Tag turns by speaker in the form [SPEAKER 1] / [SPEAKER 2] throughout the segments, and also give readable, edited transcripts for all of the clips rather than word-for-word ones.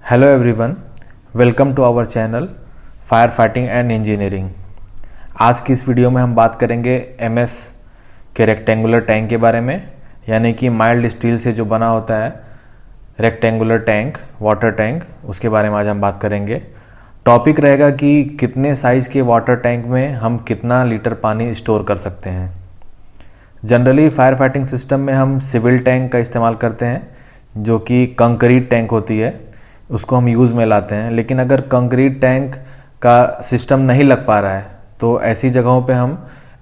[SPEAKER 1] Hello everyone, welcome to our channel fire fighting and engineering. आज की इस video में हम बात करेंगे एमएस के रेक्टेंगुलर टैंक के बारे में, यानी कि माइल्ड स्टील से जो बना होता है रेक्टेंगुलर टैंक, वाटर टैंक, उसके बारे में आज हम बात करेंगे। टॉपिक रहेगा कि कितने साइज़ के वाटर टैंक में हम कितना लीटर पानी स्टोर कर सकते हैं। जनरली फायर फाइटिंग सिस्टम में हम सिविल टैंक का इस्तेमाल करते हैं, जो कि कंक्रीट टैंक होती है, उसको हम यूज़ में लाते हैं। लेकिन अगर कंक्रीट टैंक का सिस्टम नहीं लग पा रहा है तो ऐसी जगहों पे हम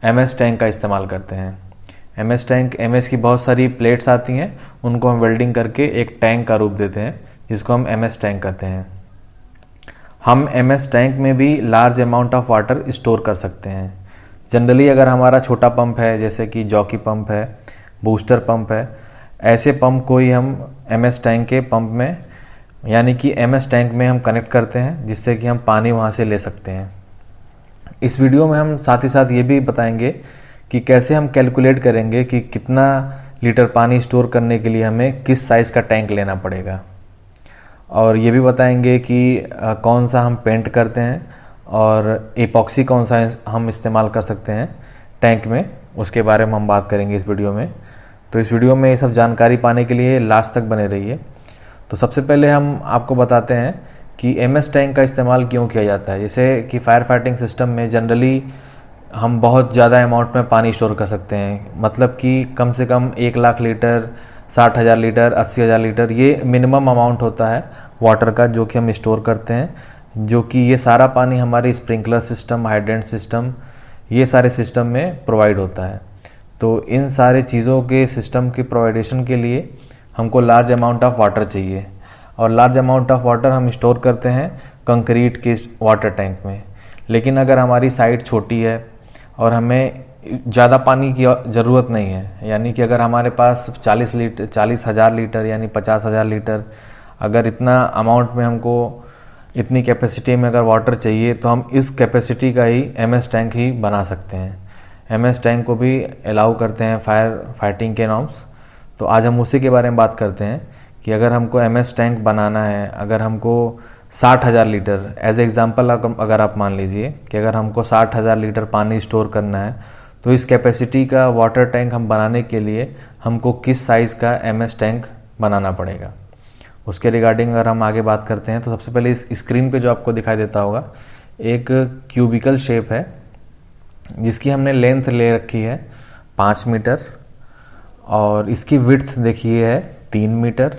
[SPEAKER 1] एमएस टैंक का इस्तेमाल करते हैं। एमएस की बहुत सारी प्लेट्स आती हैं, उनको हम वेल्डिंग करके एक टैंक का रूप देते हैं, जिसको हम एमएस टैंक कहते हैं। हम एमएस टैंक में भी large amount of water store कर सकते हैं। जनरली अगर हमारा छोटा पंप है, जैसे कि जॉकी पंप है, बूस्टर पंप है, ऐसे पंप को ही हम एमएस टैंक के पंप में, यानी कि एमएस टैंक में हम कनेक्ट करते हैं, जिससे कि हम पानी वहाँ से ले सकते हैं। इस वीडियो में हम साथ ही साथ ये भी बताएंगे कि कैसे हम कैलकुलेट करेंगे कि कितना लीटर पानी स्टोर करने के लिए हमें किस साइज़ का टैंक लेना पड़ेगा, और ये भी बताएंगे कि कौन सा हम पेंट करते हैं और एपॉक्सी कौन सा हम इस्तेमाल कर सकते हैं टैंक में, उसके बारे में हम बात करेंगे इस वीडियो में। तो इस वीडियो में ये सब जानकारी पाने के लिए लास्ट तक बने रहिए। तो सबसे पहले हम आपको बताते हैं कि एमएस टैंक का इस्तेमाल क्यों किया जाता है। जैसे कि फायर फाइटिंग सिस्टम में जनरली हम बहुत ज़्यादा अमाउंट में पानी स्टोर कर सकते हैं, मतलब कि कम से कम 1 लाख लीटर, 60,000 लीटर, 80,000 लीटर, ये मिनिमम अमाउंट होता है वाटर का जो कि हम स्टोर करते हैं, जो कि ये सारा पानी हमारे स्प्रिंकलर सिस्टम, हाइड्रेंट सिस्टम, ये सारे सिस्टम में प्रोवाइड होता है। तो इन सारे चीज़ों के सिस्टम की प्रोवाइडेशन के लिए हमको लार्ज अमाउंट ऑफ वाटर चाहिए, और लार्ज अमाउंट ऑफ वाटर हम स्टोर करते हैं कंक्रीट के वाटर टैंक में। लेकिन अगर हमारी साइट छोटी है और हमें ज़्यादा पानी की ज़रूरत नहीं है, यानी कि अगर हमारे पास 40,000 लीटर यानी 50,000 लीटर, अगर इतना अमाउंट में हमको इतनी कैपेसिटी में अगर वाटर चाहिए, तो हम इस कैपेसिटी का ही एमएस टैंक ही बना सकते हैं। एमएस टैंक को भी अलाउ करते हैं फायर फाइटिंग के नॉर्म्स। तो आज हम उसी के बारे में बात करते हैं कि अगर हमको एमएस टैंक बनाना है, अगर हमको 60,000 लीटर एज एग्जांपल अगर आप मान लीजिए कि अगर हमको 60,000 लीटर पानी स्टोर करना है, तो इस कैपेसिटी का वाटर टैंक हम बनाने के लिए हमको किस साइज़ का एमएस टैंक बनाना पड़ेगा, उसके रिगार्डिंग अगर हम आगे बात करते हैं। तो सबसे पहले इस स्क्रीन पे जो आपको दिखाई देता होगा, एक क्यूबिकल शेप है जिसकी हमने लेंथ ले रखी है 5 मीटर, और इसकी विड्थ देखिए है 3 मीटर,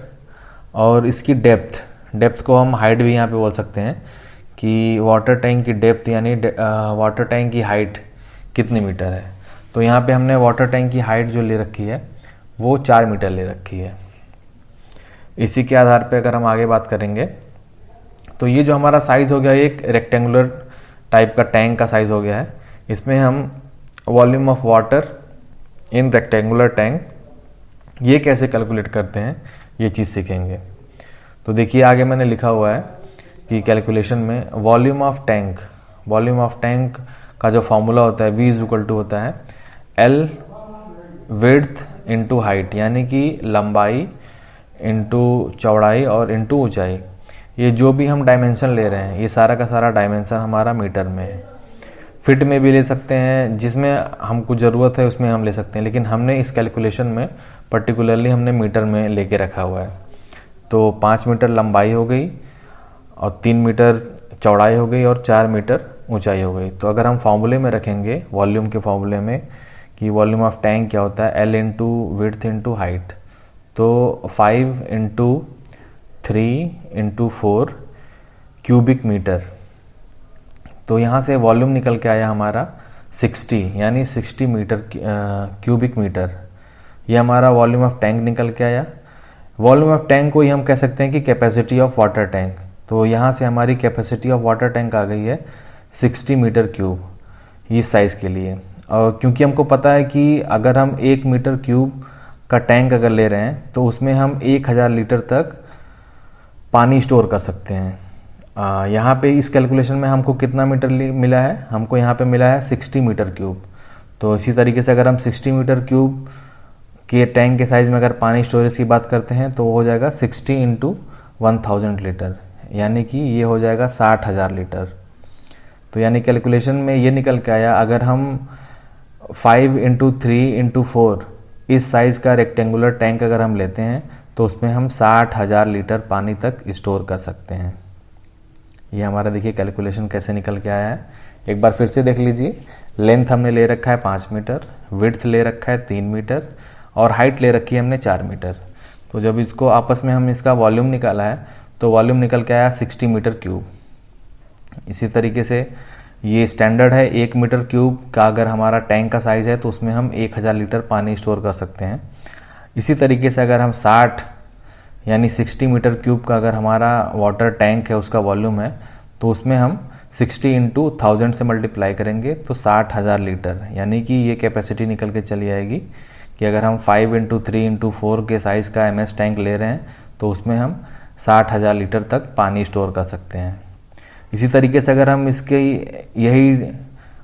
[SPEAKER 1] और इसकी डेप्थ को हम हाइट भी यहाँ पे बोल सकते हैं कि वाटर टैंक की डेप्थ यानी वाटर टैंक की हाइट कितनी मीटर है। तो यहाँ पे हमने वाटर टैंक की हाइट जो ले रखी है वो 4 मीटर ले रखी है। इसी के आधार पे अगर हम आगे बात करेंगे, तो ये जो हमारा साइज़ हो गया, एक रेक्टेंगुलर टाइप का टैंक का साइज़ हो गया है। इसमें हम volume of water in rectangular tank ये कैसे कैलकुलेट करते हैं, ये चीज़ सीखेंगे। तो देखिए आगे मैंने लिखा हुआ है कि कैलकुलेशन में वॉल्यूम ऑफ टैंक का जो फॉर्मूला होता है V = होता है L विड्थ इंटू हाइट, यानी कि लंबाई इंटू चौड़ाई और इंटू ऊंचाई। ये जो भी हम डायमेंशन ले रहे हैं, ये सारा का सारा डायमेंशन हमारा मीटर में है। फिट में भी ले सकते हैं, जिसमें हमको ज़रूरत है उसमें हम ले सकते हैं, लेकिन हमने इस कैलकुलेशन में पर्टिकुलरली हमने मीटर में लेके रखा हुआ है। तो 5 मीटर लंबाई हो गई, और 3 मीटर चौड़ाई हो गई, और 4 मीटर ऊंचाई हो गई। तो अगर हम फॉर्मूले में रखेंगे, वॉल्यूम के फॉर्मूले में, कि वॉल्यूम ऑफ टैंक क्या होता है, L into width into height, तो 5 इंटू 3 इंटू 4 क्यूबिक मीटर। तो यहाँ से वॉल्यूम निकल के आया हमारा 60, यानी 60 मीटर क्यूबिक मीटर। ये हमारा वॉल्यूम ऑफ टैंक निकल के आया। वॉल्यूम ऑफ टैंक को ही हम कह सकते हैं कि कैपेसिटी ऑफ वाटर टैंक। तो यहाँ से हमारी कैपेसिटी ऑफ वाटर टैंक आ गई है 60 मीटर क्यूब, इस साइज़ के लिए। और क्योंकि हमको पता है कि अगर हम 1 मीटर क्यूब का टैंक अगर ले रहे हैं, तो उसमें हम 1000 लीटर तक पानी स्टोर कर सकते हैं। यहाँ पे इस कैलकुलेशन में हमको कितना मीटर मिला है, हमको यहाँ पे मिला है 60 मीटर क्यूब। तो इसी तरीके से अगर हम 60 मीटर क्यूब के टैंक के साइज़ में अगर पानी स्टोरेज की बात करते हैं, तो हो जाएगा 60 इंटू 1000 लीटर, यानी कि ये हो जाएगा 60,000 लीटर। तो यानी कैलकुलेशन में ये निकल के आया, अगर हम 5 × 3 × 4 इस साइज़ का रेक्टेंगुलर टैंक अगर हम लेते हैं तो उसमें हम 60,000 लीटर पानी तक स्टोर कर सकते हैं। ये हमारा देखिए कैलकुलेशन कैसे निकल के आया है। एक बार फिर से देख लीजिए। लेंथ हमने ले रखा है 5 मीटर, विड्थ ले रखा है 3 मीटर और हाइट ले रखी है हमने 4 मीटर। तो जब इसको आपस में हम इसका वॉल्यूम निकाला है तो वॉल्यूम निकल के आया 60 मीटर क्यूब। इसी तरीके से ये स्टैंडर्ड है, 1 मीटर क्यूब का अगर हमारा टैंक का साइज़ है तो उसमें हम 1000 लीटर पानी स्टोर कर सकते हैं। इसी तरीके से अगर हम 60 यानी 60 मीटर क्यूब का अगर हमारा वाटर टैंक है, उसका वॉल्यूम है, तो उसमें हम 60 × 1000 से मल्टीप्लाई करेंगे तो 60,000 लीटर, यानी कि ये कैपेसिटी निकल के चली आएगी कि अगर हम 5 × 3 × 4 के साइज़ का MS टैंक ले रहे हैं तो उसमें हम 60,000 लीटर तक पानी स्टोर कर सकते हैं। इसी तरीके से अगर हम इसके यही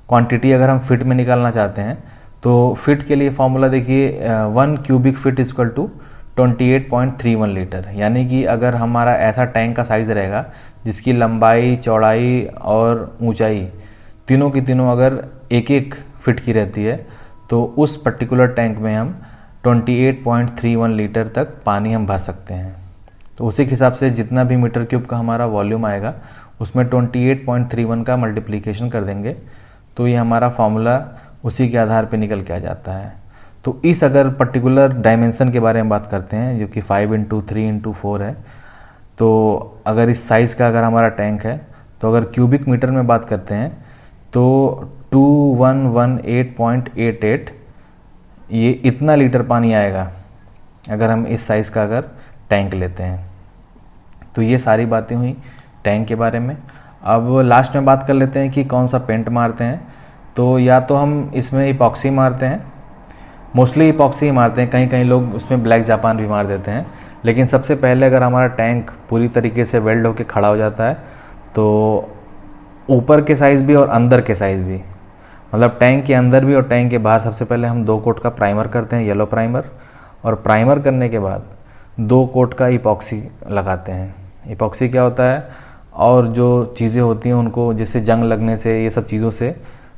[SPEAKER 1] क्वांटिटी अगर हम फिट में निकालना चाहते हैं तो फिट के लिए फॉर्मूला देखिए, 1 cubic feet equal to 28.31 litre. यानी कि अगर हमारा ऐसा टैंक का साइज़ रहेगा जिसकी लंबाई, चौड़ाई और ऊंचाई तीनों की तीनों अगर 1-1 फिट की रहती है तो उस पर्टिकुलर टैंक में हम 28.31 लीटर तक पानी हम भर सकते हैं। तो उसी के हिसाब से जितना भी मीटर क्यूब का हमारा वॉल्यूम आएगा उसमें 28.31 का मल्टीप्लिकेशन कर देंगे तो ये हमारा फॉर्मूला उसी के आधार पे निकल के आ जाता है। तो इस अगर पर्टिकुलर डायमेंशन के बारे में बात करते हैं जो कि 5 × 3 × 4 है, तो अगर इस साइज़ का अगर हमारा टैंक है तो अगर क्यूबिक मीटर में बात करते हैं तो 2118.88 ये इतना लीटर पानी आएगा अगर हम इस साइज़ का अगर टैंक लेते हैं। तो ये सारी बातें हुई टैंक के बारे में। अब लास्ट में बात कर लेते हैं कि कौन सा पेंट मारते हैं। तो या तो हम इसमें इपॉक्सी मारते हैं, मोस्टली इपॉक्सी ही मारते हैं, कहीं कहीं लोग उसमें ब्लैक जापान भी मार देते हैं। लेकिन सबसे पहले अगर हमारा टैंक पूरी तरीके से वेल्ड होकर खड़ा हो जाता है तो ऊपर के साइज़ भी और अंदर के साइज़ भी, मतलब टैंक के अंदर भी और टैंक के बाहर, सबसे पहले हम 2 कोट का प्राइमर करते हैं, येलो प्राइमर, और प्राइमर करने के बाद 2 कोट का इपॉक्सी लगाते हैं। इपॉक्सी क्या होता है, और जो चीज़ें होती हैं उनको जैसे जंग लगने से, ये सब चीज़ों से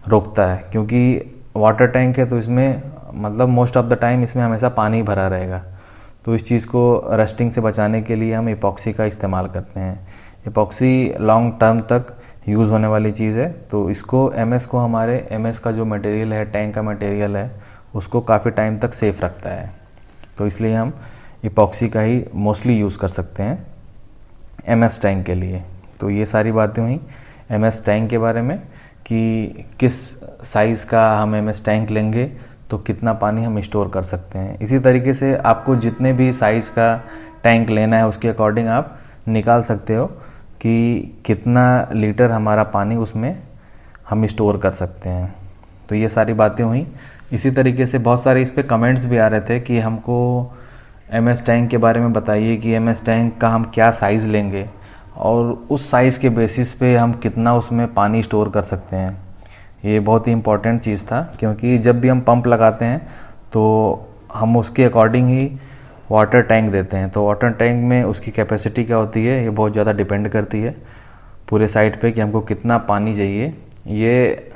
[SPEAKER 1] रोकता है, क्योंकि वाटर टैंक है तो इसमें मतलब मोस्ट ऑफ द टाइम इसमें हमेशा पानी भरा रहेगा। तो इस चीज़ को रस्टिंग से बचाने के लिए हम इपॉक्सी का इस्तेमाल करते हैं। इपॉक्सी लॉन्ग टर्म तक यूज़ होने वाली चीज़ है, तो इसको MS को, हमारे MS का जो मटेरियल है, टैंक का मटेरियल है, उसको काफ़ी टाइम तक सेफ रखता है। तो इसलिए हम इपॉक्सी का ही मोस्टली यूज़ कर सकते हैं MS टैंक के लिए। तो ये सारी बातें हुई MS टैंक के बारे में कि किस साइज़ का हम MS टैंक लेंगे तो कितना पानी हम स्टोर कर सकते हैं। इसी तरीके से आपको जितने भी साइज़ का टैंक लेना है उसके अकॉर्डिंग आप निकाल सकते हो कि कितना लीटर हमारा पानी उसमें हम स्टोर कर सकते हैं। तो ये सारी बातें हुई। इसी तरीके से बहुत सारे इस पर कमेंट्स भी आ रहे थे कि हमको MS टैंक के बारे में बताइए कि MS टैंक का हम क्या साइज़ लेंगे और उस साइज़ के बेसिस पे हम कितना उसमें पानी स्टोर कर सकते हैं। ये बहुत ही इम्पॉर्टेंट चीज़ था, क्योंकि जब भी हम पंप लगाते हैं तो हम उसके अकॉर्डिंग ही वाटर टैंक देते हैं। तो वाटर टैंक में उसकी कैपेसिटी क्या होती है ये बहुत ज़्यादा डिपेंड करती है पूरे साइट पे कि हमको कितना पानी चाहिए। ये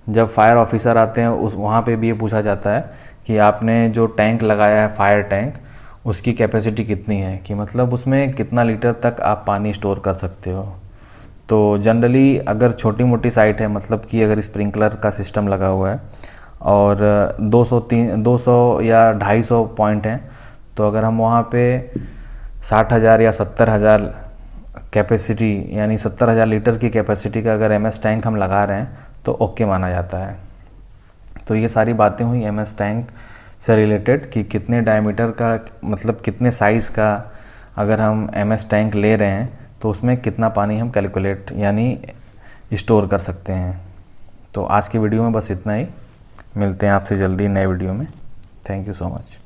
[SPEAKER 1] जब फायर ऑफिसर आते हैं उस वहाँ पे भी ये पूछा जाता है कि आपने जो टैंक लगाया है फायर टैंक, उसकी कैपेसिटी कितनी है, कि मतलब उसमें कितना लीटर तक आप पानी स्टोर कर सकते हो। तो जनरली अगर छोटी मोटी साइट है, मतलब कि अगर स्प्रिंकलर का सिस्टम लगा हुआ है और 200 या 250 पॉइंट हैं, तो अगर हम वहाँ पे 60,000 या 70,000 कैपेसिटी यानी 70,000 लीटर की कैपेसिटी का अगर MS टैंक हम लगा रहे हैं तो ओके माना जाता है। तो ये सारी बातें हुई MS टैंक से रिलेटेड कि कितने डायमीटर का, मतलब कितने साइज़ का अगर हम MS टैंक ले रहे हैं तो उसमें कितना पानी हम कैलकुलेट यानी स्टोर कर सकते हैं। तो आज की वीडियो में बस इतना ही। मिलते हैं आपसे जल्दी नए वीडियो में। Thank you so much.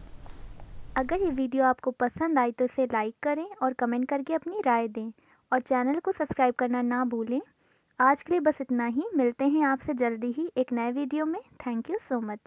[SPEAKER 2] अगर ये वीडियो आपको पसंद आई तो इसे लाइक करें और कमेंट करके अपनी राय दें और चैनल को सब्सक्राइब करना ना भूलें। आज के लिए बस इतना ही। मिलते हैं आपसे जल्दी ही एक नए वीडियो में। Thank you so much.